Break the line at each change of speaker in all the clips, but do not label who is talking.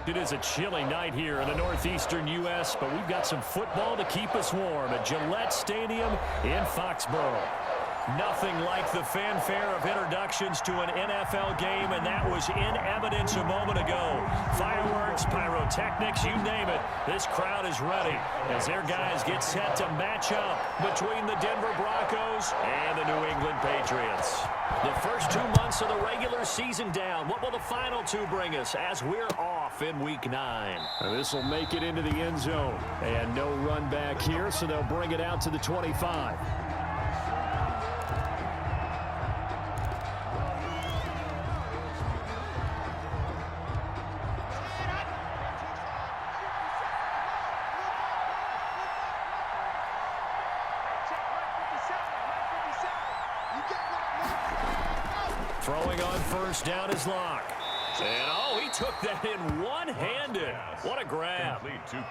It is a chilly night here in the northeastern U.S., but we've got some football to keep us warm at Gillette Stadium in Foxborough. Nothing like the fanfare of introductions to an NFL game, and that was in evidence a moment ago. Fireworks, pyrotechnics, you name it. This crowd is ready as their guys get set to match up between the Denver Broncos and the New England Patriots. The first 2 months of the regular season down. What will the final two bring us as we're off in Week 9?
This will make it into the end zone. And no run back here, so they'll bring it out to the 25.
Throwing on first down is Locke. And, oh, he took that in one-handed. What a grab.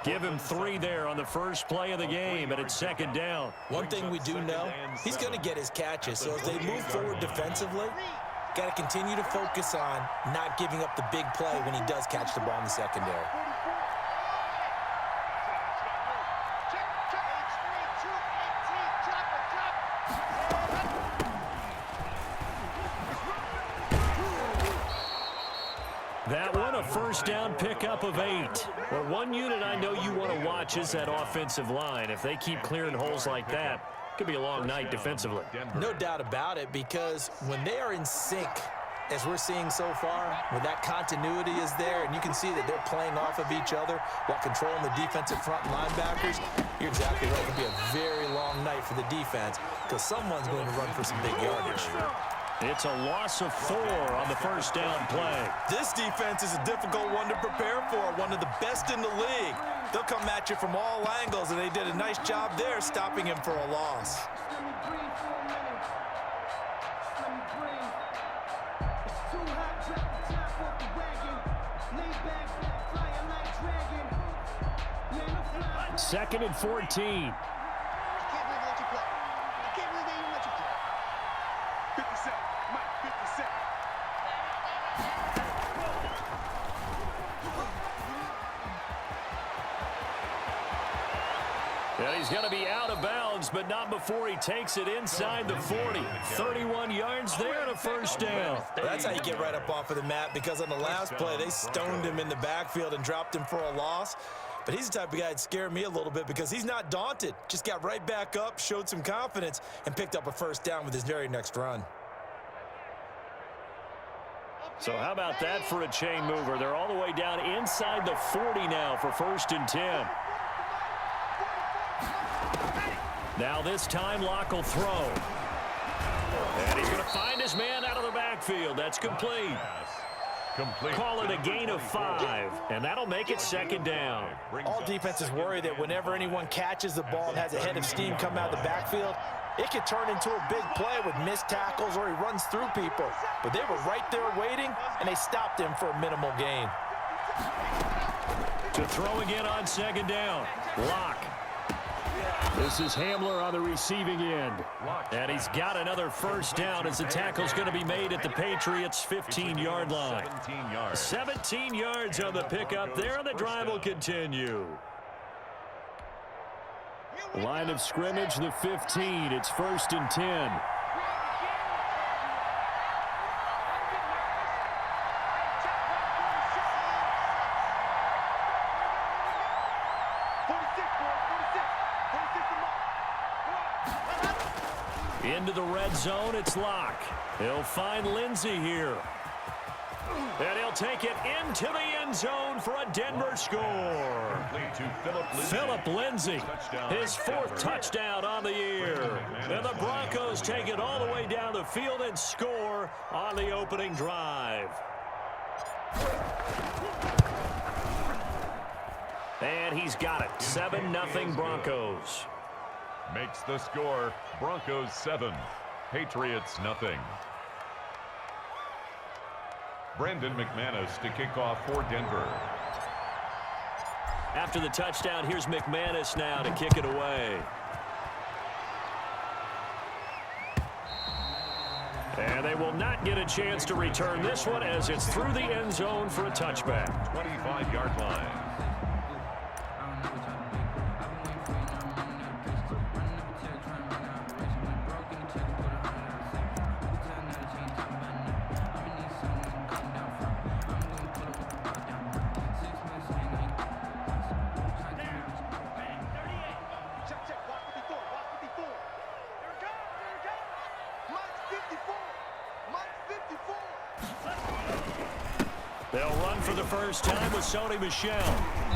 Give him 3 there on the first play of the game, and it's second down.
One thing we do know, he's going to get his catches. So as they move forward defensively, got to continue to focus on not giving up the big play when he does catch the ball in the secondary.
That one, a first down pickup of 8. Well, one unit I know you want to watch is that offensive line. If they keep clearing holes like that, it could be a long night defensively.
No doubt about it, because when they are in sync, as we're seeing so far, when that continuity is there, and you can see that they're playing off of each other while controlling the defensive front linebackers, you're exactly right. It'll be a very long night for the defense because someone's going to run for some big yardage.
It's a loss of 4 on the first down play.
This defense is a difficult one to prepare for, one of the best in the league. They'll come at you from all angles, and they did a nice job there stopping him for a loss.
Second and 14. And he's going to be out of bounds, but not before he takes it inside the 40. 31 yards there and a first down.
That's how you get right up off of the mat, because on the last play, they stoned him in the backfield and dropped him for a loss. But he's the type of guy that scared me a little bit because he's not daunted. Just got right back up, showed some confidence, and picked up a first down with his very next run.
So how about that for a chain mover? They're all the way down inside the 40 now for first and 10. Now this time Locke will throw. And he's going to find his man out of the backfield. That's complete. Call it a gain of 5, and that'll make it second down.
All defenses worry that whenever anyone catches the ball and has a head of steam come out of the backfield, it could turn into a big play with missed tackles or he runs through people. But they were right there waiting, and they stopped him for a minimal gain.
To throw again on second down. Locke.
This is Hamler on the receiving end.
And he's got another first down as the tackle's going to be made at the Patriots' 15-yard line. 17 yards on the pickup there, and the drive will continue.
Line of scrimmage, the 15. It's first and 10.
Into the red zone, it's Locke. He'll find Lindsey here. And he'll take it into the end zone for a Denver score. Phillip Lindsey, his 4th touchdown on the year. And the Broncos take it all the way down the field and score on the opening drive. And he's got it. 7-0 Broncos.
Makes the score Broncos 7, Patriots nothing. Brandon McManus to kick off for Denver.
After the touchdown, here's McManus now to kick it away. And they will not get a chance to return this one as it's through the end zone for a touchback.
25-yard line.
They'll run for the first time with Sony Michel.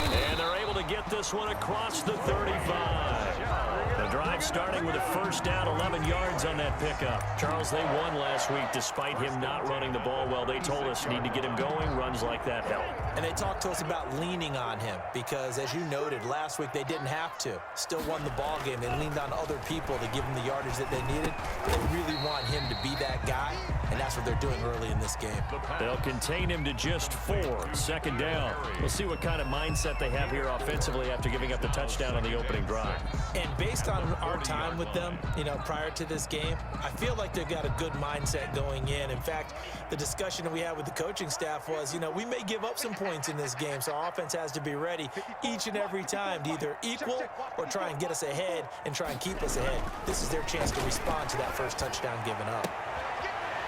And they're able to get this one across the 35. The drive starting with a first down, 11 yards on that pickup. Charles, they won last week despite him not running the ball well. They told us need to get him going. Runs like that help.
And they talked to us about leaning on him because, as you noted, last week they didn't have to. Still won the ball game. They leaned on other people to give him the yardage that they needed. They really want him to be that guy, and that's what they're doing early in this game.
They'll contain him to just 4. Second down. We'll see what kind of mindset they have here offensively after giving up the touchdown on the opening drive.
And based on our time with them, prior to this game, I feel like they've got a good mindset going in. In fact, the discussion that we had with the coaching staff was, we may give up some points in this game, so our offense has to be ready each and every time to either equal or try and get us ahead and try and keep us ahead. This is their chance to respond to that first touchdown given up.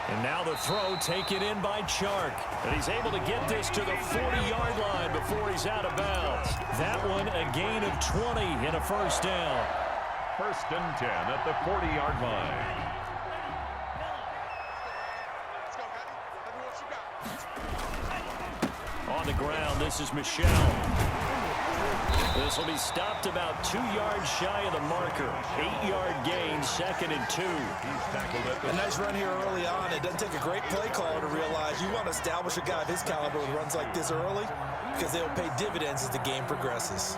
And now the throw taken in by Chark. And he's able to get this to the 40-yard line before he's out of bounds. That one a gain of 20 and a first down.
First and 10 at the 40-yard line.
On the ground, this is Michel. This will be stopped about 2 yards shy of the marker. 8-yard gain, second and 2.
A nice run here early on. It doesn't take a great play caller to realize you want to establish a guy of his caliber with runs like this early because they'll pay dividends as the game progresses.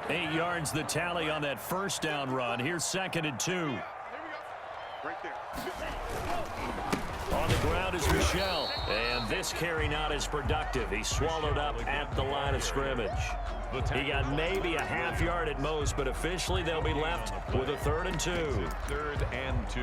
8 yards the tally on that first down run. Here's second and 2.
Right there.
On the ground is Michel. And this carry not as productive. He's swallowed up at the line of scrimmage. He got maybe a half yard at most, but officially they'll be left with a 3rd and 2.
3rd and 2.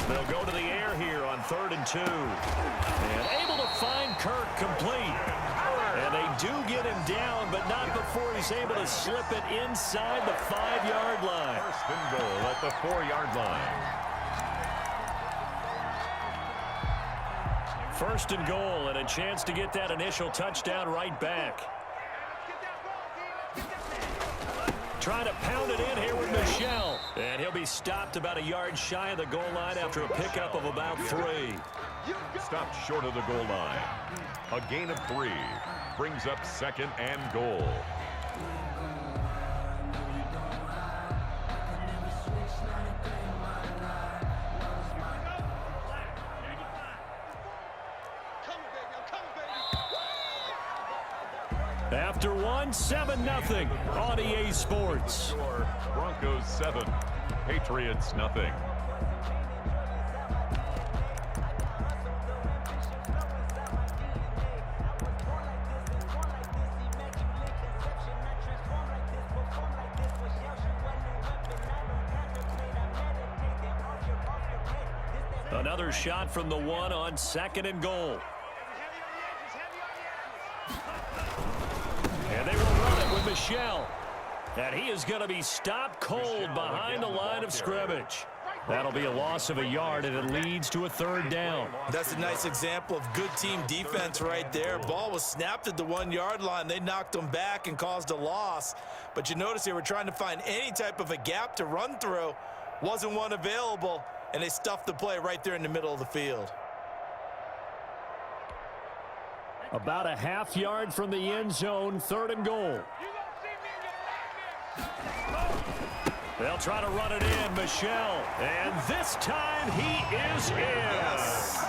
They'll go to the air here on 3rd and 2. And able to find Kirk complete. And they do get him down, but not before he's able to slip it inside the 5-yard line.
First and goal at the 4-yard line.
First and goal and a chance to get that initial touchdown right back. Trying to pound it in here with Michel. And he'll be stopped about a yard shy of the goal line after a pickup of about 3.
Stopped short of the goal line. A gain of 3. Brings up 2nd and goal.
After 7-0 on EA Sports.
Broncos 7, Patriots nothing.
Another shot from the 1 on 2nd and goal. And they will run it with Michel. And he is going to be stopped cold behind the line of scrimmage. That'll be a loss of a yard, and it leads to a 3rd down.
That's a nice example of good team defense right there. Ball was snapped at the 1-yard line. They knocked them back and caused a loss. But you notice they were trying to find any type of a gap to run through. Wasn't one available, and they stuffed the play right there in the middle of the field.
About a half yard from the end zone, 3rd and goal. They'll try to run it in, Michel. And this time he is in. Yes.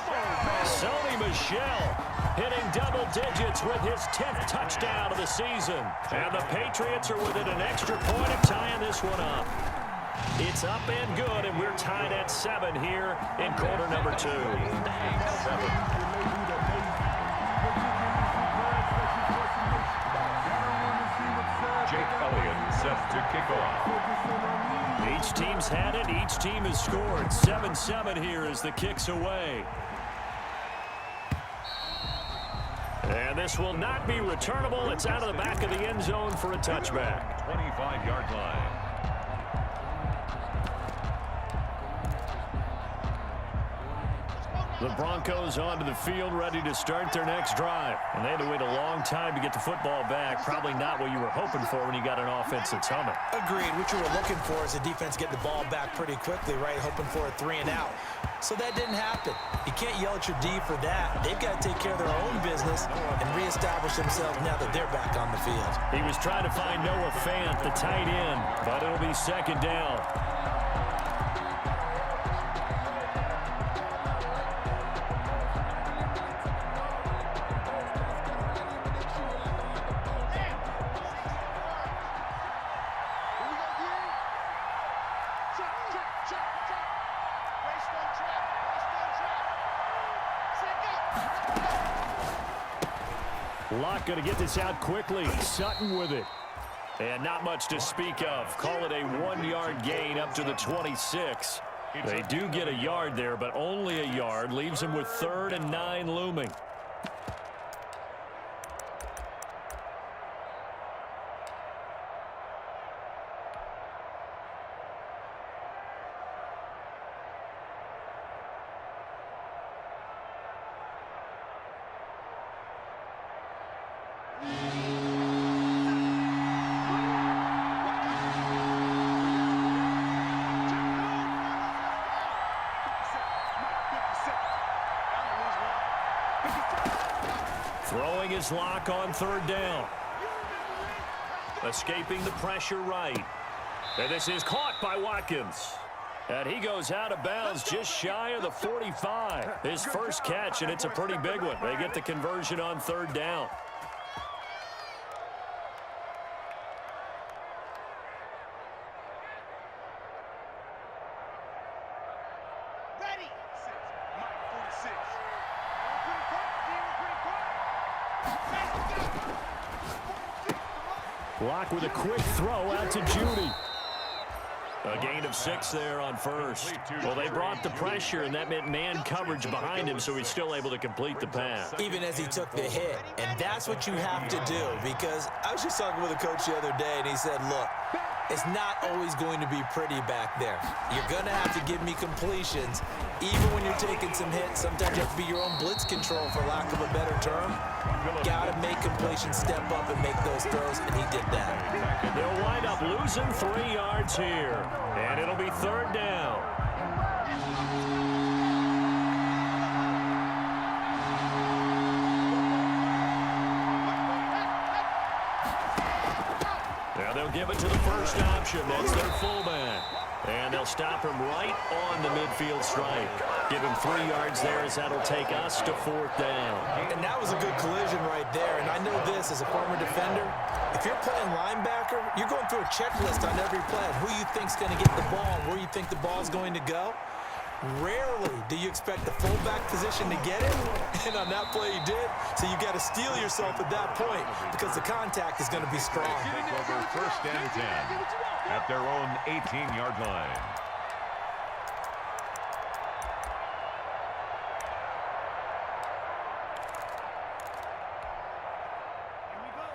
Sony Michel hitting double digits with his 10th touchdown of the season. And the Patriots are within an extra point of tying this one up. It's up and good, and we're tied at 7 here in quarter number 2.
Jake Elliott set to kick off.
Each team's had it. Each team has scored. 7-7 here as the kick's away. And this will not be returnable. It's out of the back of the end zone for a touchback.
25-yard line.
The Broncos onto the field, ready to start their next drive. And they had to wait a long time to get the football back. Probably not what you were hoping for when you got an offense that's humming.
Agreed. What you were looking for is the defense getting the ball back pretty quickly, right? Hoping for a 3 and out. So that didn't happen. You can't yell at your D for that. They've got to take care of their own business and reestablish themselves now that they're back on the field.
He was trying to find Noah Fant, the tight end, but it'll be second down. Locke going to get this out quickly. Sutton with it. And not much to speak of. Call it a 1-yard gain up to the 26. They do get a yard there, but only a yard. Leaves them with 3rd and 9 looming. Throwing his Lock on 3rd down. Escaping the pressure right. And this is caught by Watkins. And he goes out of bounds just shy of the 45. His first catch, and it's a pretty big one. They get the conversion on 3rd down. Locke with a quick throw out to Judy. A gain of 6 there on 1st. Well, they brought the pressure, and that meant man coverage behind him, so he's still able to complete the pass.
Even as he took the hit. And that's what you have to do, because I was just talking with a coach the other day, and he said, look, it's not always going to be pretty back there. You're going to have to give me completions. Even when you're taking some hits, sometimes you have to be your own blitz control, for lack of a better term. Got to make completions, step up and make those throws, and he did that.
They'll wind up losing 3 yards here, and it'll be 3rd down. Now they'll give it to the first option. That's their fullback. And they'll stop him right on the midfield stripe. Give him 3 yards there, as that'll take us to 4th down.
And that was a good collision right there. And I know this as a former defender. If you're playing linebacker, you're going through a checklist on every play. Who you think's going to get the ball, where you think the ball's going to go. Rarely do you expect the fullback position to get it. And on that play he did. So you got to steel yourself at that point, because the contact is going to be strong.
Take over 1st and 10 at their own 18-yard line.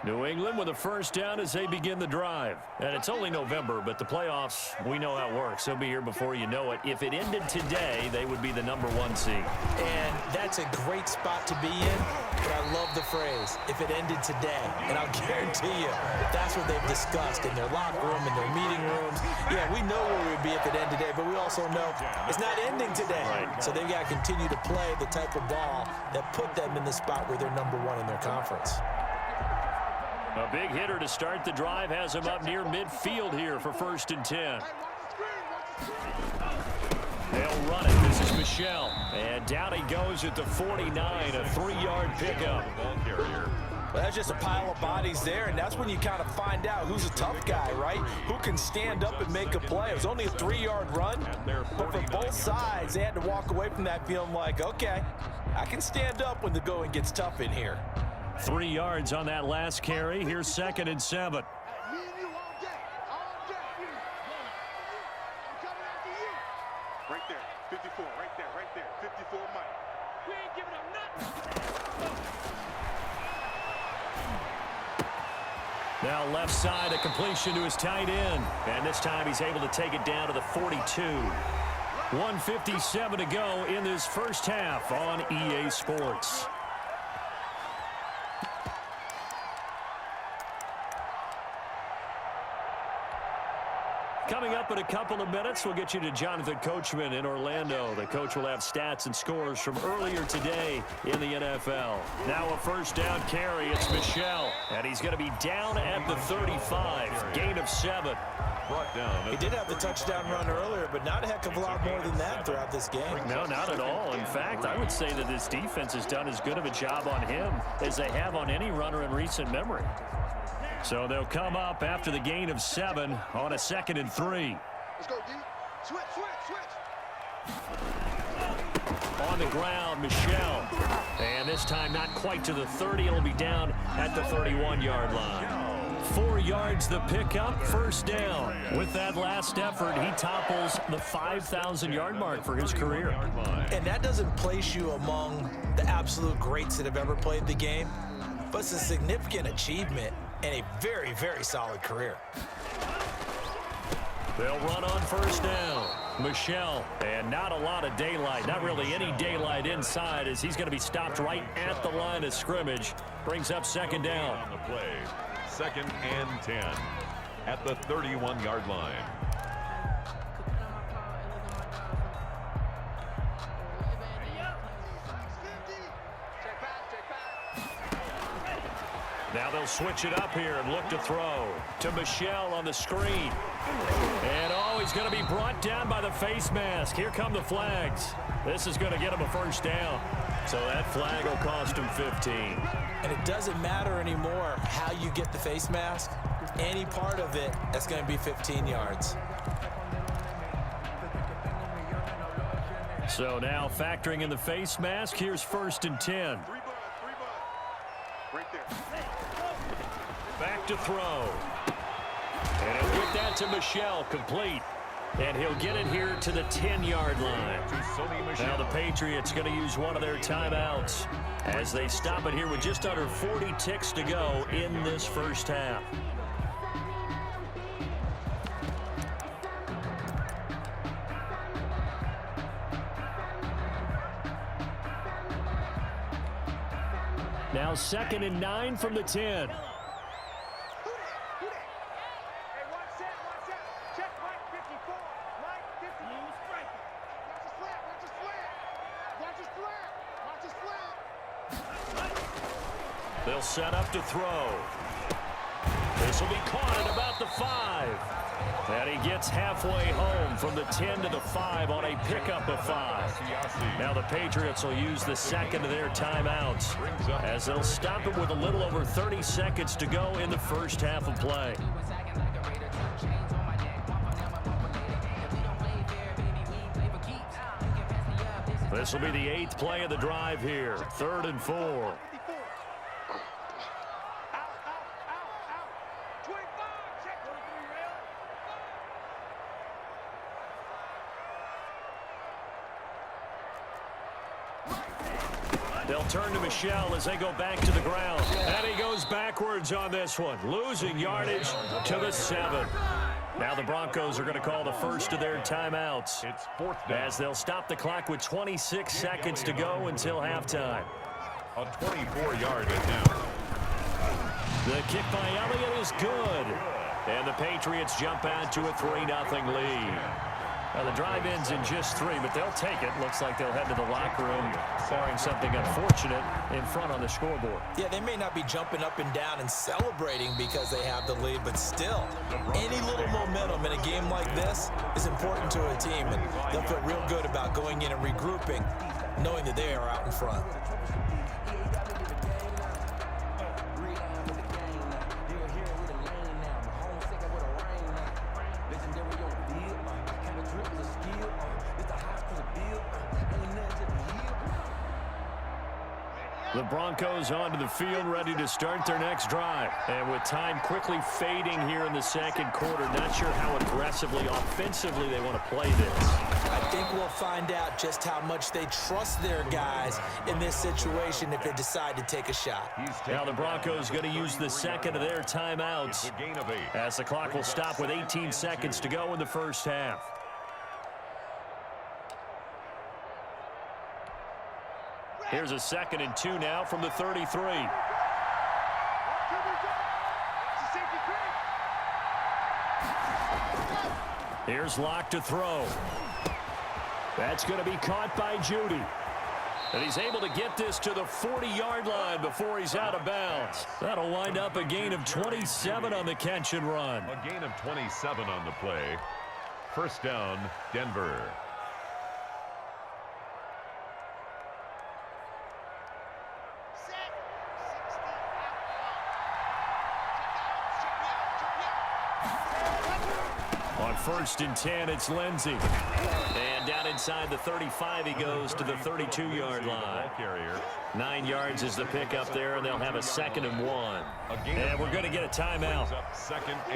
New England with a first down as they begin the drive. And it's only November, but the playoffs, we know how it works. They'll be here before you know it. If it ended today, they would be the #1 seed.
And that's a great spot to be in, but I love the phrase, if it ended today. And I'll guarantee you, that's what they've discussed in their locker room, in their meeting rooms. Yeah, we know where we would be if it ended today, but we also know it's not ending today.
Right.
So they've got to continue to play the type of ball that put them in the spot where they're #1 in their conference.
A big hitter to start the drive has him up near midfield here for 1st and 10. They'll run it. This is Michelle. And down he goes at the 49, a 3-yard pickup.
Ball carrier.
Well, that's just a pile of bodies there, and that's when you kind of find out who's a tough guy, right? Who can stand up and make a play. It was only a 3-yard run, but for both sides, they had to walk away from that feeling like, okay, I can stand up when the going gets tough in here.
3 yards on that last carry. Here's 2nd and 7.
Me and you all day. All day. I'm coming after you. Right there. 54. Right there. Right there. 54 Mike. We ain't giving up nothing.
Now left side, a completion to his tight end. And this time he's able to take it down to the 42. 1:57 to go in this first half on EA Sports. Coming up in a couple of minutes, we'll get you to Jonathan Coachman in Orlando. The coach will have stats and scores from earlier today in the NFL. Now a first down carry. It's Michel, and he's going to be down at the 35. Gain of 7.
Brought down.
He did have the touchdown run earlier, but not a heck of a lot more than that throughout this game.
No, not at all. In fact, I would say that this defense has done as good of a job on him as they have on any runner in recent memory. So they'll come up after the gain of 7 on a 2nd and 3.
Let's go, D. Switch.
On the ground, Michel. And this time not quite to the 30. It'll be down at the 31-yard line. 4 yards the pickup, first down. With that last effort, he topples the 5,000-yard mark for his career.
And that doesn't place you among the absolute greats that have ever played the game, but it's a significant achievement and a very, very solid career.
They'll run on first down. Michel, and not a lot of daylight, not really any daylight inside, as he's going to be stopped right at the line of scrimmage. Brings up 2nd down.
On the play, 2nd and 10 at the 31-yard line.
Now they'll switch it up here and look to throw to Michel on the screen. And he's going to be brought down by the face mask. Here come the flags. This is going to get him a first down. So that flag will cost him 15.
And it doesn't matter anymore how you get the face mask. Any part of it, that's going to be 15 yards.
So now factoring in the face mask, here's 1st and 10.
Right there.
Back to throw. And he'll get that to Michel, complete. And he'll get it here to the 10-yard line. Now the Patriots going to use one of their timeouts as they stop it here with just under 40 ticks to go in this first half. Now 2nd and 9 from the 10. They'll set up to throw. This will be caught at about the 5. And he gets halfway home from the 10 to the 5 on a pickup of 5. Now the Patriots will use the 2nd of their timeouts as they'll stop it with a little over 30 seconds to go in the first half of play. This will be the 8th play of the drive here. 3rd and 4. They'll turn to Michel as they go back to the ground. And he goes backwards on this one, losing yardage to the 7. Now the Broncos are going to call the first of their timeouts.
It's 4th down.
As they'll stop the clock with 26 seconds to go until halftime.
A 24-yard attempt.
The kick by Elliott is good. And the Patriots jump out to a 3-0 lead. Now the drive ends in just 3, but they'll take it. Looks like they'll head to the locker room, barring something unfortunate in front on the scoreboard.
Yeah, they may not be jumping up and down and celebrating because they have the lead, but still, any little momentum in a game like this is important to a team, and they'll feel real good about going in and regrouping, knowing that they are out in front.
The Broncos onto the field, ready to start their next drive. And with time quickly fading here in the second quarter, not sure how aggressively, offensively they want to play this.
I think we'll find out just how much they trust their guys in this situation if they decide to take a shot.
Now the Broncos going to use the second of their timeouts as the clock will stop with 18 seconds to go in the first half. Here's a 2nd and 2 now from the 33. Here's Locke to throw. That's going to be caught by Judy. And he's able to get this to the 40-yard line before he's out of bounds. That'll wind up a gain of 27 on the catch and run.
A gain of 27 on the play. First down, Denver.
On 1st and 10, it's Lindsey. And down inside the 35, he goes to the 32-yard line. 9 yards is the pickup there, and they'll have a 2nd and 1. And we're going to get a timeout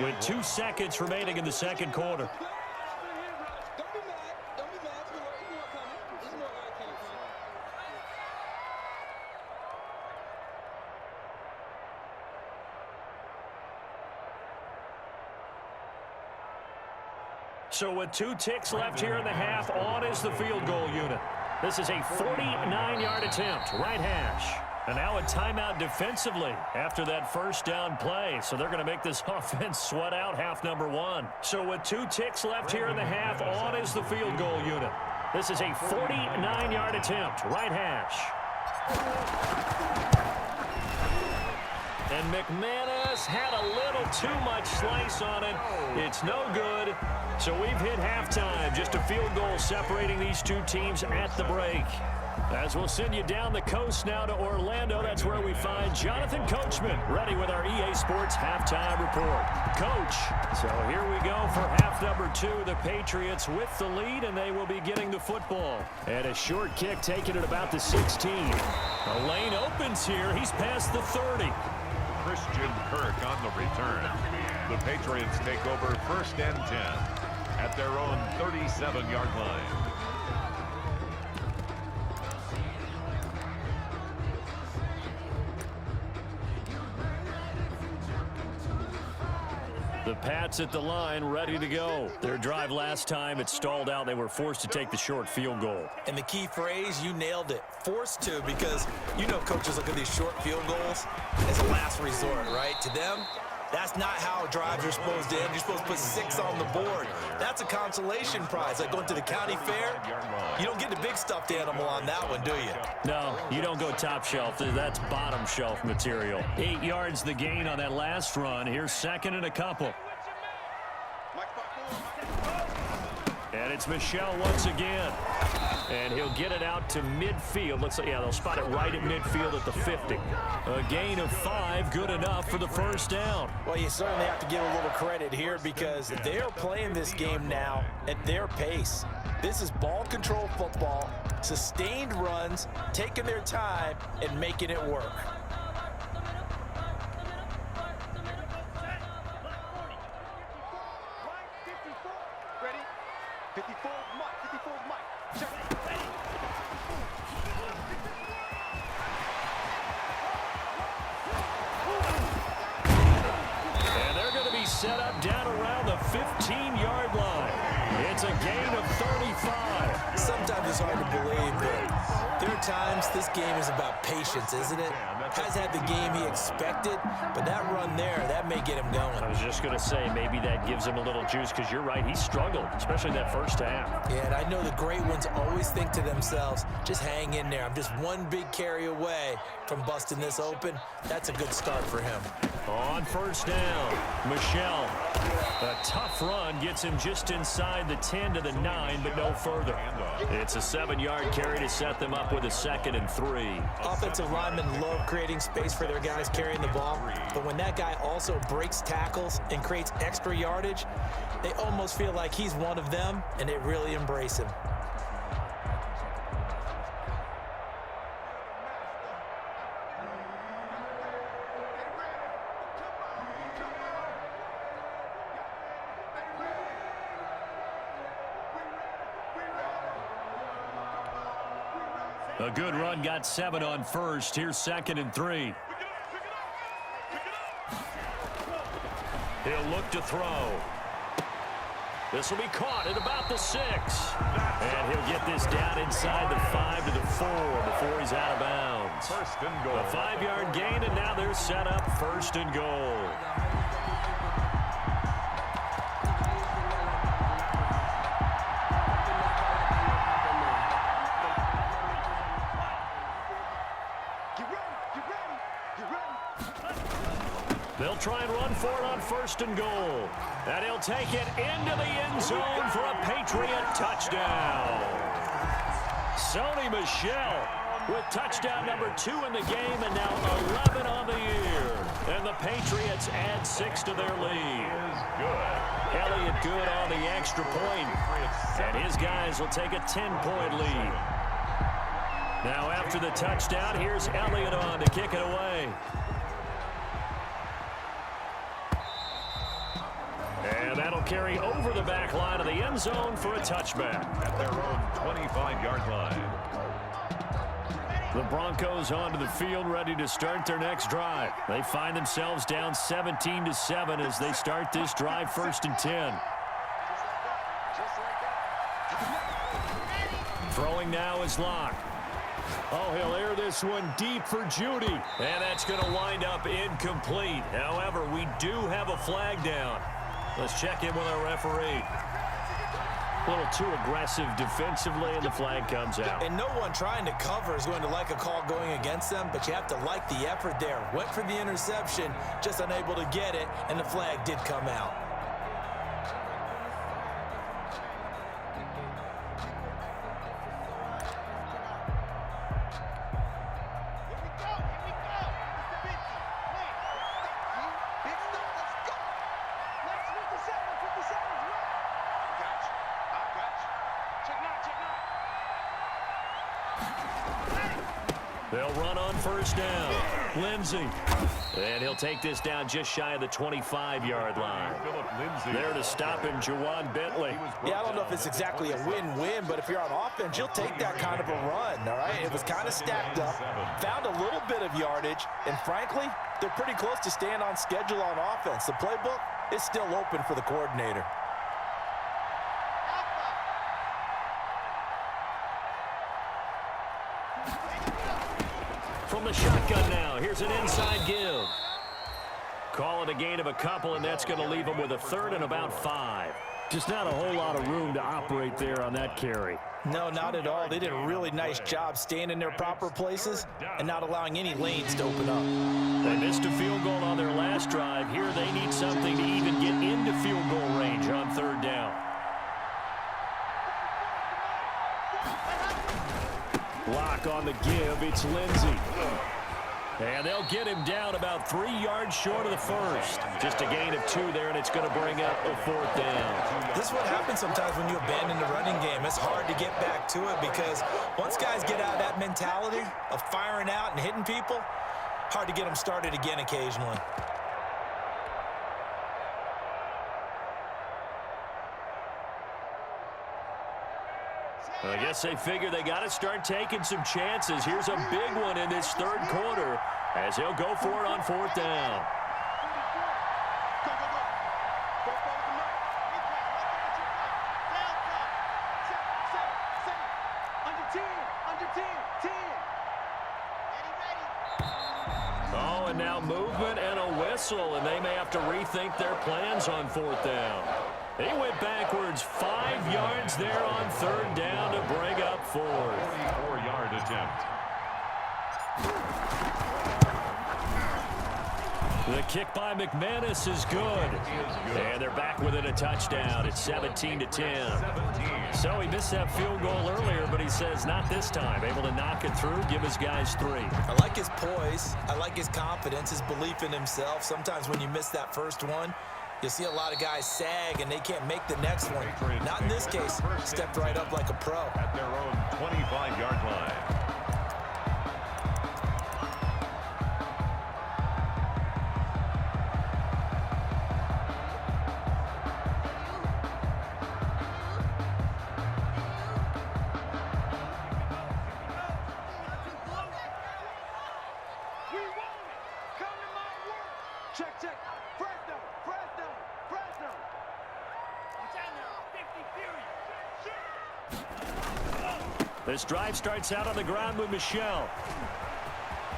with 2 seconds remaining in the second quarter. So with 2 ticks left here in the half, on is the field goal unit. This is a 49-yard attempt, right hash. And now a timeout defensively after that first down play. So they're going to make this offense sweat out half number 1. So with 2 ticks left here in the half, on is the field goal unit. This is a 49-yard attempt, right hash. And McManus had a little too much slice on it. It's no good. So we've hit halftime. Just a field goal separating these two teams at the break. As we'll send you down the coast now to Orlando, that's where we find Jonathan Coachman, ready with our EA Sports halftime report. Coach, so here we go for half number 2. The Patriots with the lead, and they will be getting the football. And a short kick taken at about the 16. The lane opens here. He's past the 30.
Christian Kirk on the return. The Patriots take over 1st and 10 at their own 37-yard line.
The Pats at the line, ready to go. Their drive last time, it stalled out. They were forced to take the short field goal.
And the key phrase, you nailed it. Forced to, because you know coaches look at these short field goals as a last resort, right? To them, that's not how drives are supposed to end. You're supposed to put 6 on the board. That's a consolation prize. Like going to the county fair, you don't get the big stuffed animal on that one, do you?
No, you don't go top shelf. That's bottom shelf material. 8 yards the gain on that last run. Here's 2nd and a couple. And it's Michel once again. And he'll get it out to midfield. Looks like, yeah, they'll spot it right at midfield at the 50. A gain of 5, good enough for the first down.
Well, you certainly have to give a little credit here because they're playing this game now at their pace. This is ball control football, sustained runs, taking their time, and making it work.
Ready? 54 Mike. 54 Mike. Check it.
And they're going to be set up down around the 15-yard line. It's a gain of 35.
Sometimes it's hard to believe, but there are times this game is about patience, isn't it? Has had the game he expected, but that run there, that may get him going.
I was just going to say, maybe that gives him a little juice because you're right, he struggled, especially in that first half.
Yeah, and I know the great ones always think to themselves, just hang in there. I'm just one big carry away from busting this open. That's a good start for him.
On first down, Michel. A tough run gets him just inside the 10 to the 9, but no further. It's a 7-yard carry to set them up with a 2nd and 3.
Offensive linemen love creating space for their guys carrying the ball, but when that guy also breaks tackles and creates extra yardage, they almost feel like he's one of them, and they really embrace him.
A good run got 7 on first. Here's 2nd and 3. He'll look to throw. This will be caught at about the 6. And he'll get this down inside the 5 to the 4 before he's out of bounds.
First and goal.
A 5-yard gain, and now they're set up 1st and goal. They'll try and run for it on 1st and goal. And he'll take it into the end zone for a Patriot touchdown. Sony Michel with touchdown number 2 in the game and now 11 on the year. And the Patriots add 6 to their lead. Elliott good on the extra point. And his guys will take a 10-point lead. Now after the touchdown, here's Elliott on to kick it away. And that'll carry over the back line of the end zone for a touchback.
At their own 25-yard line.
The Broncos onto the field ready to start their next drive. They find themselves down 17-7 as they start this drive 1st and 10. Throwing now is Locke. Oh, he'll air this one deep for Judy. And that's going to wind up incomplete. However, we do have a flag down. Let's check in with our referee. A little too aggressive defensively, and the flag comes out.
And no one trying to cover is going to like a call going against them, but you have to like the effort there. Went for the interception, just unable to get it, and the flag did come out.
They'll run on 1st down. Lindsey. And he'll take this down just shy of the 25-yard line. There to stop him, Juwan Bentley.
Yeah, I don't know if it's exactly a win-win, but if you're on offense, you'll take that kind of a run, all right? It was kind of stacked up, found a little bit of yardage, and frankly, they're pretty close to staying on schedule on offense. The playbook is still open for the coordinator.
From the shotgun now, here's an inside give. Call it a gain of a couple, and that's going to leave them with a 3rd and about 5. Just not a whole lot of room to operate there on that carry.
No, not at all. They did a really nice job staying in their proper places and not allowing any lanes to open up.
They missed a field goal on their last drive. Here they need something to even get into field goal range on 3rd down. Lock on the give. It's Lindsey. And they'll get him down about 3 yards short of the 1st. Just a gain of 2 there, and it's going to bring up a 4th down.
This is what happens sometimes when you abandon the running game. It's hard to get back to it because once guys get out of that mentality of firing out and hitting people, hard to get them started again occasionally.
I guess they figure they got to start taking some chances. Here's a big one in this 3rd quarter as he'll go for it on 4th down. Oh, and now movement and a whistle, and they may have to rethink their plans on 4th down. He went backwards 5 yards there on 3rd down to bring up 4th.
4-yard attempt.
The kick by McManus is good. And they're back within a touchdown. It's 17-10. So he missed that field goal earlier, but he says not this time. Able to knock it through, give his guys 3.
I like his poise. I like his confidence, his belief in himself. Sometimes when you miss that first one, you'll see a lot of guys sag and they can't make the next one. Not in this case. Stepped right up like a pro.
At their own 25-yard line.
Check, check. Fresno, Fresno, Fresno. What's out now? 50 Fury.
This drive starts out on the ground with Michel.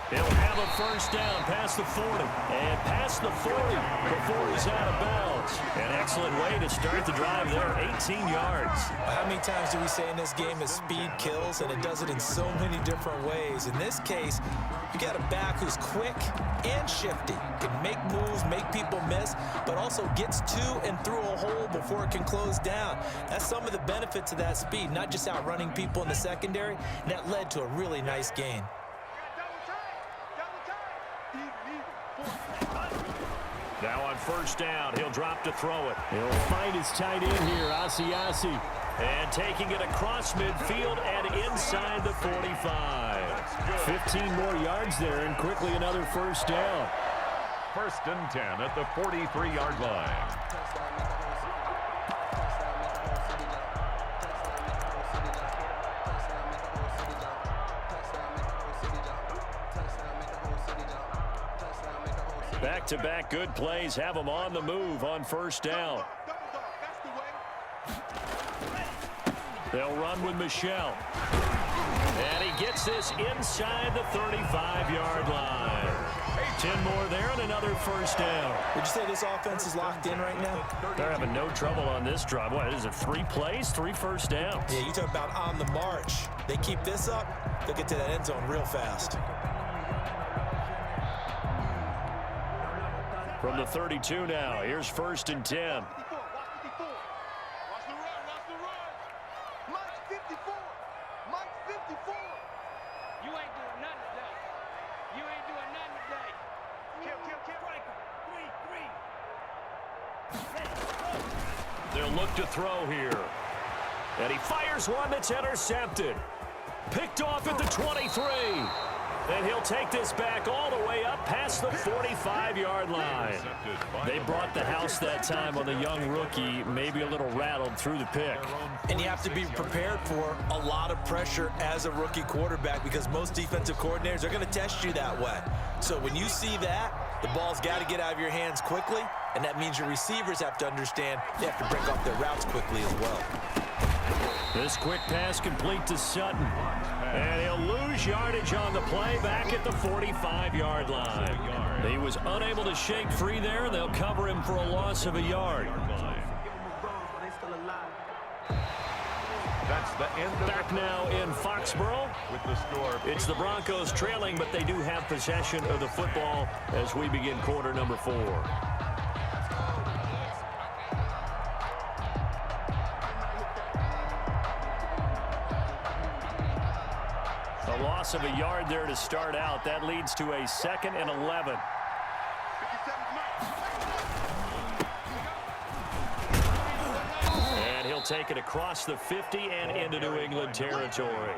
He'll have a first down past the 40. And past the 40 before he's out of bounds. An excellent way to start the drive there, 18 yards.
How many times do we say in this game that speed kills, and it does it in so many different ways? In this case, you got a back who's quick and shifty, can make moves, make people miss, but also gets to and through a hole before it can close down. That's some of the benefits of that speed, not just outrunning people in the secondary. And that led to a really nice gain.
Now on first down, he'll drop to throw it. He'll find his tight end here, Asiasi. And taking it across midfield and inside the 45. 15 more yards there and quickly another first down.
First and 10 at the 43-yard line.
Back-to-back good plays have them on the move on first down. They'll run with Michel. And he gets this inside the 35-yard line. 10 more there and another first down.
Would you say this offense is locked in right now?
They're having no trouble on this drive. What is it, 3 plays, 3 first downs?
Yeah, you talk about on the march. They keep this up, they'll get to that end zone real fast.
From the 32 now, here's first and 10.
Watch the run, watch the run. Mike's 54. Mike's 54. You ain't doing nothing today. You ain't doing nothing today. Kill. Three.
They'll look to throw here. And he fires one that's intercepted. Picked off at the 23. And he'll take this back all the way up past the 45-yard line. They brought the house that time on the young rookie, maybe a little rattled through the pick.
And you have to be prepared for a lot of pressure as a rookie quarterback because most defensive coordinators are going to test you that way. So when you see that, the ball's got to get out of your hands quickly, and that means your receivers have to understand they have to break off their routes quickly as well.
This quick pass complete to Sutton. And he'll lose yardage on the play back at the 45-yard line. He was unable to shake free there, and they'll cover him for a loss of a yard.
That's the end of
Back now in Foxborough.
with the score.
It's the Broncos trailing, but they do have possession of the football as we begin quarter number 4. A loss of a yard there to start out. That leads to a 2nd and 11.
57
And he'll take it across the 50 and into New England territory.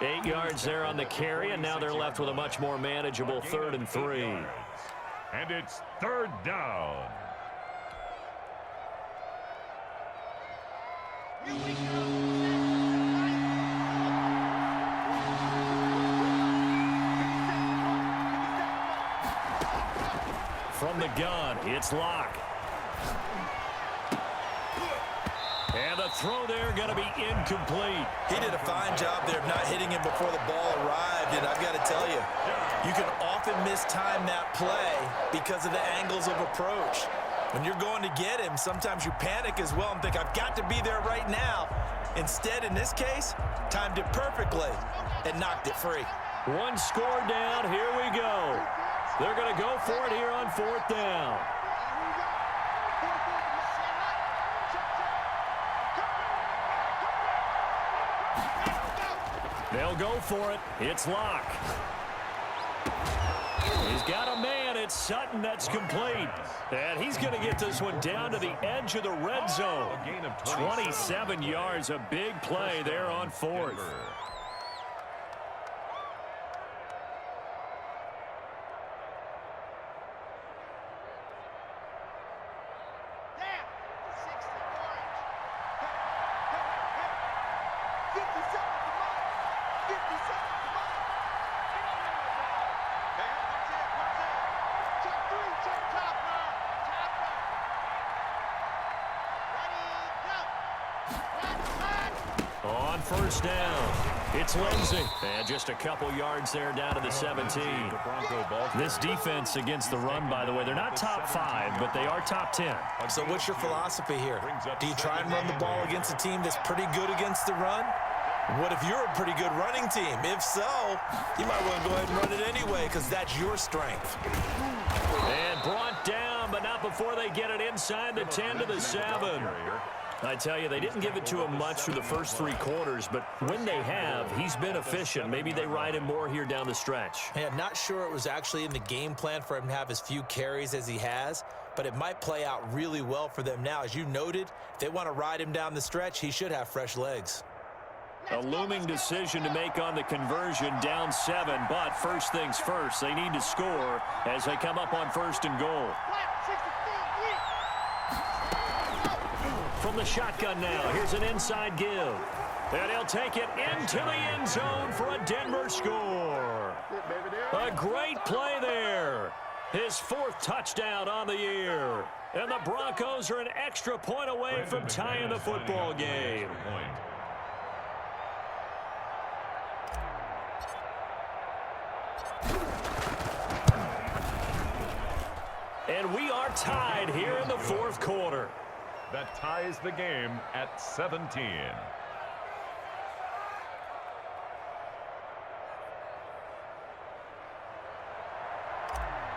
8 yards there on the carry, and now they're left with a much more manageable 3rd and 3.
And it's 3rd down.
From the gun, it's Locke. And the throw there going to be incomplete.
He did a fine job there of not hitting him before the ball arrived, and I've got to tell you, you can often mistime that play because of the angles of approach. When you're going to get him, sometimes you panic as well and think, I've got to be there right now. Instead, in this case, timed it perfectly and knocked it free.
One score down, here we go. They're going to go for it here on 4th down. They'll go for it. It's Locke. He's got a man. It's Sutton. That's complete. And he's going to get this one down to the edge of the red zone. 27 yards, a big play there on 4th.
Check 3, check time.
on first down. It's Lindsey. And just a couple yards there down to the 17. This defense against the run, by the way, they're not top 5, but they are top 10.
So what's your philosophy here? Do you try and run the ball against a team that's pretty good against the run? What if you're a pretty good running team? If so, you might want to go ahead and run it anyway because that's your strength.
And brought down, but not before they get it inside the 10 to the 7. I tell you, they didn't give it to him much through the first 3 quarters, but when they have, he's been efficient. Maybe they ride him more here down the stretch.
Hey, I'm not sure it was actually in the game plan for him to have as few carries as he has, but it might play out really well for them now. As you noted, if they want to ride him down the stretch, he should have fresh legs.
A looming decision to make on the conversion, down 7, but first things first, they need to score as they come up on first and goal. From the shotgun now, here's an inside give. And he'll take it into the end zone for a Denver score. A great play there. His 4th touchdown on the year. And the Broncos are an extra point away from tying the football game. And we are tied here in the 4th quarter.
That ties the game at 17.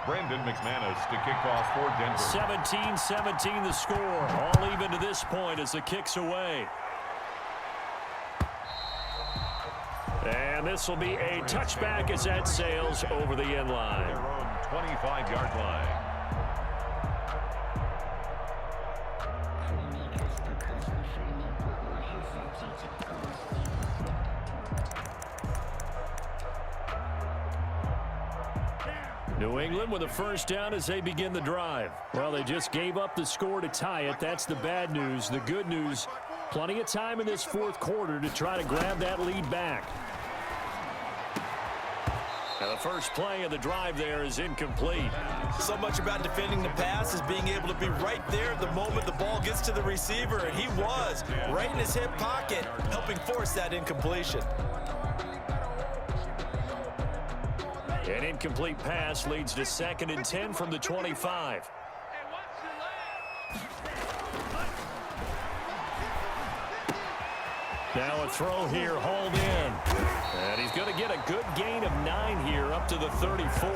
Brandon McManus to kick off for Denver.
17-17 the score. All even to this point as the kick's away. And this will be a touchback as that sails over the end line.
Their own 25-yard line.
New England with a first down as they begin the drive. Well, they just gave up the score to tie it. That's the bad news. The good news, plenty of time in this 4th quarter to try to grab that lead back. Now the first play of the drive there is incomplete.
So much about defending the pass is being able to be right there the moment the ball gets to the receiver, and he was right in his hip pocket, helping force that incompletion.
An incomplete pass leads to 2nd and 10 from the 25. Now a throw here, hauled in. And he's going to get a good gain of 9 here up to the 34.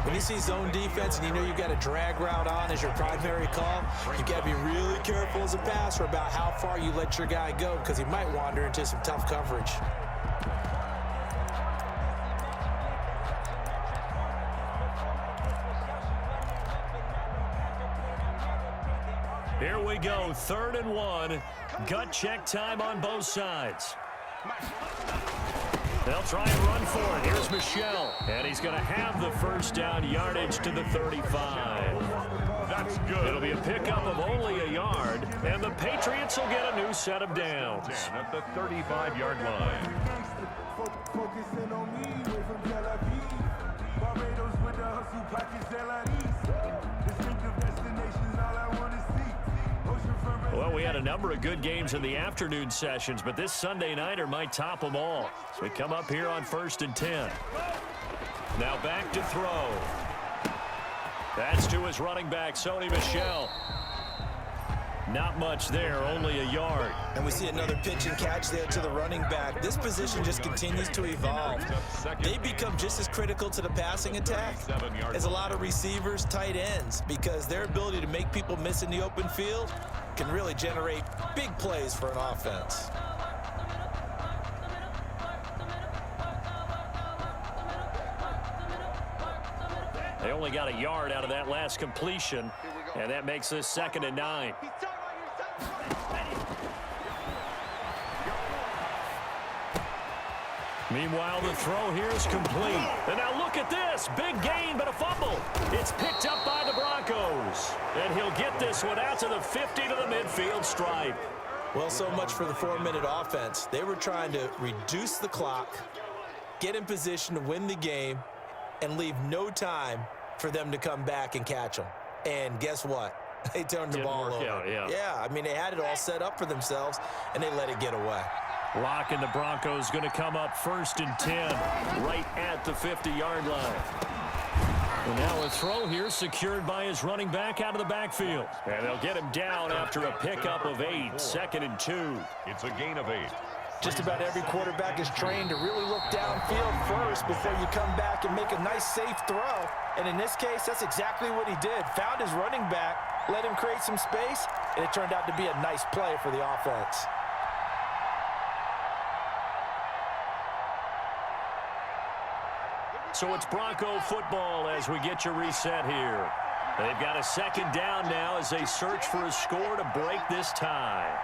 When you see zone defense and you know you've got a drag route on as your primary call, you've got to be really careful as a passer about how far you let your guy go because he might wander into some tough coverage.
Here we go, 3rd and 1. Gut check time on both sides. They'll try and run for it. Here's Michel. And he's going to have the first down, yardage to the 35.
That's good.
It'll be a pickup of only a yard, and the Patriots will get a new set of downs.
At the 35-yard line.
Focusing on me, way from Tel Aviv. Barbados with the hustle pockets, distinctive destinations, all I want to see.
Well, we had a number of good games in the afternoon sessions, but this Sunday nighter might top them all. So we come up here on 1st and 10. Now back to throw. That's to his running back, Sony Michel. Not much there, only a yard.
And we see another pitch and catch there to the running back. This position just continues to evolve. They become just as critical to the passing attack as a lot of receivers, tight ends, because their ability to make people miss in the open field can really generate big plays for an offense.
They only got a yard out of that last completion, and that makes this 2nd and 9. Meanwhile, the throw here is complete. And now look at this. Big gain, but a fumble. It's picked up by the Broncos. And he'll get this one out to the 50 to the midfield stripe.
Well, so much for the 4-minute offense. They were trying to reduce the clock, get in position to win the game, and leave no time for them to come back and catch them. And guess what? They turned the ball over.
Yeah,
I mean, they had it all set up for themselves, and they let it get away.
Lock and the Broncos going to come up 1st and 10 right at the 50-yard line. And now a throw here secured by his running back out of the backfield. And they'll get him down after a pickup of 8, 2nd and 2.
It's a gain of 8.
Just about every quarterback is trained to really look downfield first before you come back and make a nice, safe throw. And in this case, that's exactly what he did. Found his running back, let him create some space, and it turned out to be a nice play for the offense.
So it's Bronco football as we get you reset here. They've got a 2nd down now as they search for a score to break this tie.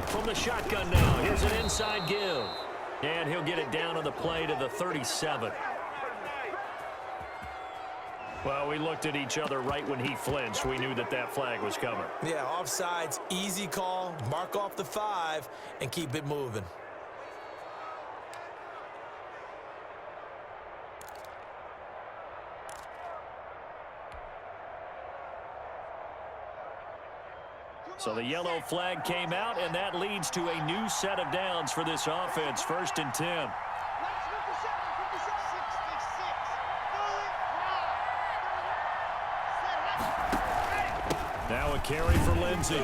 From the shotgun now, here's an inside give. And he'll get it down on the play to the 37. Well, we looked at each other right when he flinched. We knew that that flag was coming.
Yeah, offsides, easy call, mark off the 5, and keep it moving.
So the yellow flag came out, and that leads to a new set of downs for this offense. 1st and 10. Now a carry for Lindsey.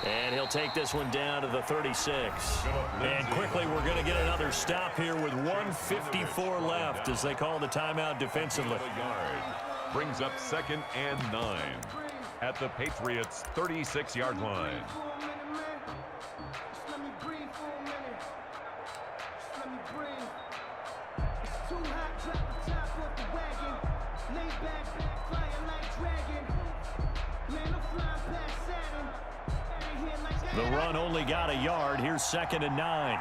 And he'll take this one down to the 36. And quickly, we're going to get another stop here with 1:54 left as they call the timeout defensively.
Brings up 2nd and 9 at the Patriots' 36-yard line.
The run only got a yard. Here's 2nd and 9.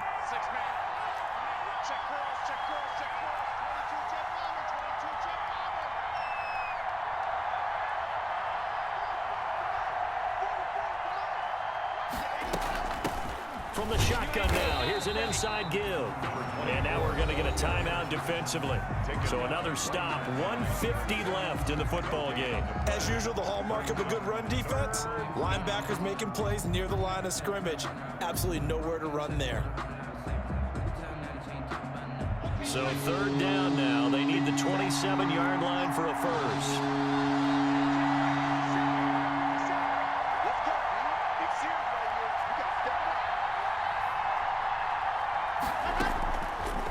From the shotgun now, here's an inside give. And now we're going to get a timeout defensively. So another stop, 1:50 left in the football game.
As usual, the hallmark of a good run defense, linebackers making plays near the line of scrimmage. Absolutely nowhere to run there.
So 3rd down now. They need the 27-yard line for a first.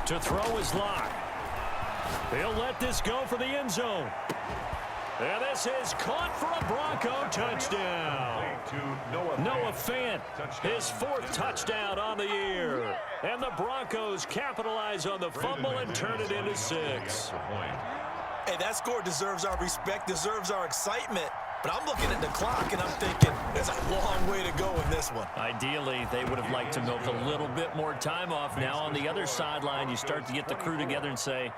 To throw is Locke. He'll let this go for the end zone. And this is caught for a Bronco touchdown. Noah Fant, his 4th touchdown on the year. And the Broncos capitalize on the fumble and turn it into 6.
Hey, that score deserves our respect, deserves our excitement. But I'm looking at the clock, and I'm thinking there's a long way to go in this one.
Ideally, they would have liked to milk a little bit more time off. Now on the other sideline, you start to get the crew together and say,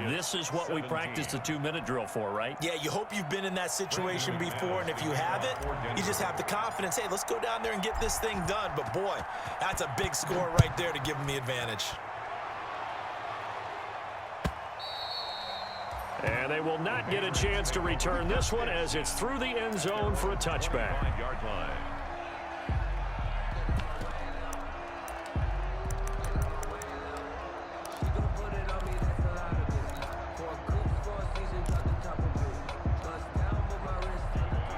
this is what we practiced the 2-minute drill for, right?
Yeah, you hope you've been in that situation before, and if you haven't, you just have the confidence, hey, let's go down there and get this thing done. But, boy, that's a big score right there to give them the advantage.
And they will not get a chance to return this one as it's through the end zone for a touchback.
5-yard line.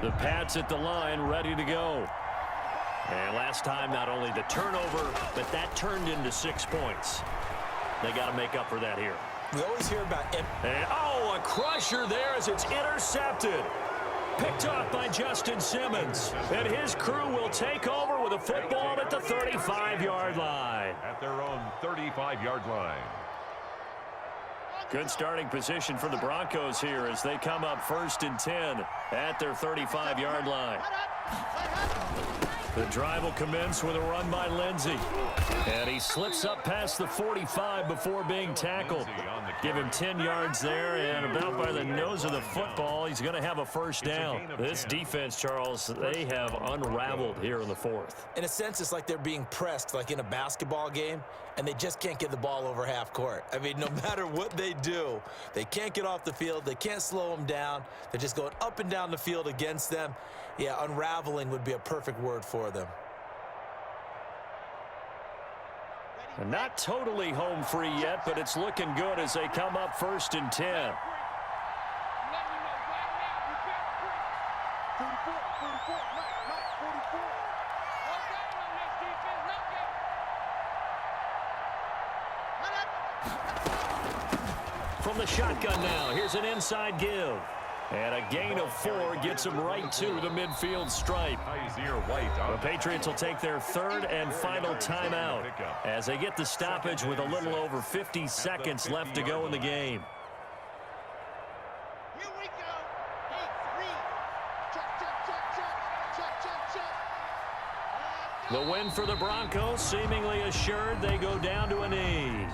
The Pats at the line, ready to go. And last time, not only the turnover, but that turned into 6 points. They got to make up for that here.
We always hear about it.
And, oh, a crusher there as it's intercepted. Picked off by Justin Simmons. And his crew will take over with a football at the 35-yard line.
At their own 35-yard line.
Good starting position for the Broncos here as they come up 1st and 10 at their 35-yard line. The drive will commence with a run by Lindsey. And he slips up past the 45 before being tackled. Give him 10 yards there, and about by the nose of the football, he's going to have a first down. This defense, Charles, they have unraveled here in the fourth.
In a sense, it's like they're being pressed like in a basketball game, and they just can't get the ball over half court. I mean, no matter what they do, they can't get off the field. They can't slow them down. They're just going up and down the field against them. Yeah, unraveling would be a perfect word for them.
And not totally home free yet, but it's looking good as they come up 1st and 10. From the shotgun now, here's an inside give. And a gain of 4 gets him right to the midfield stripe. The Patriots will take their 3rd and final timeout as they get the stoppage with a little over 50 seconds left to go in the game.
Here we go. Hey, 3. Check.
The win for the Broncos seemingly assured. They go down to a knee.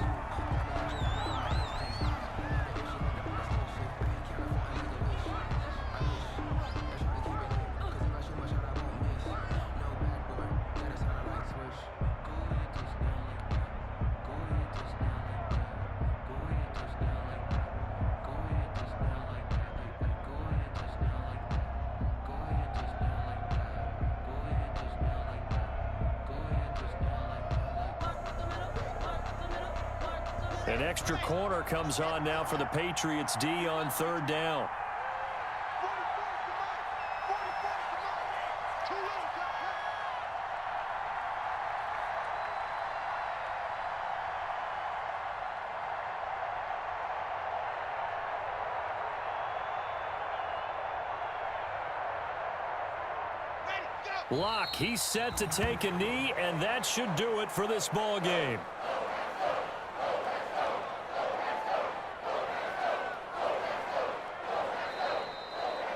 An extra corner comes on now for the Patriots D on 3rd down. Locke, he's set to take a knee, and that should do it for this ball game.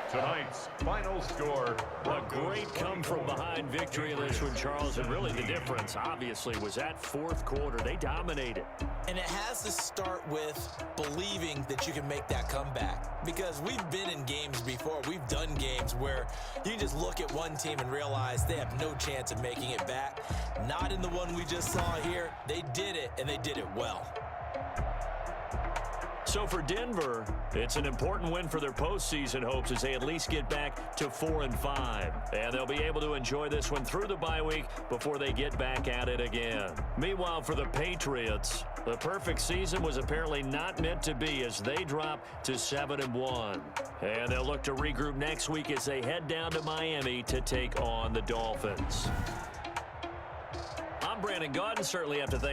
Tonight's final score.
A great come-from-behind victory in this one, Charles, and really the difference, obviously, was that 4th quarter. They dominated.
And it has to start with believing that you can make that comeback. Because we've been in games before. We've done games where you just look at one team and realize they have no chance of making it back. Not in the one we just saw here. They did it, and they did it well.
So for Denver, it's an important win for their postseason hopes as they at least get back to 4-5. And they'll be able to enjoy this one through the bye week before they get back at it again. Meanwhile, for the Patriots, the perfect season was apparently not meant to be as they drop to 7-1. And they'll look to regroup next week as they head down to Miami to take on the Dolphins. I'm Brandon Gaudin. Certainly have to thank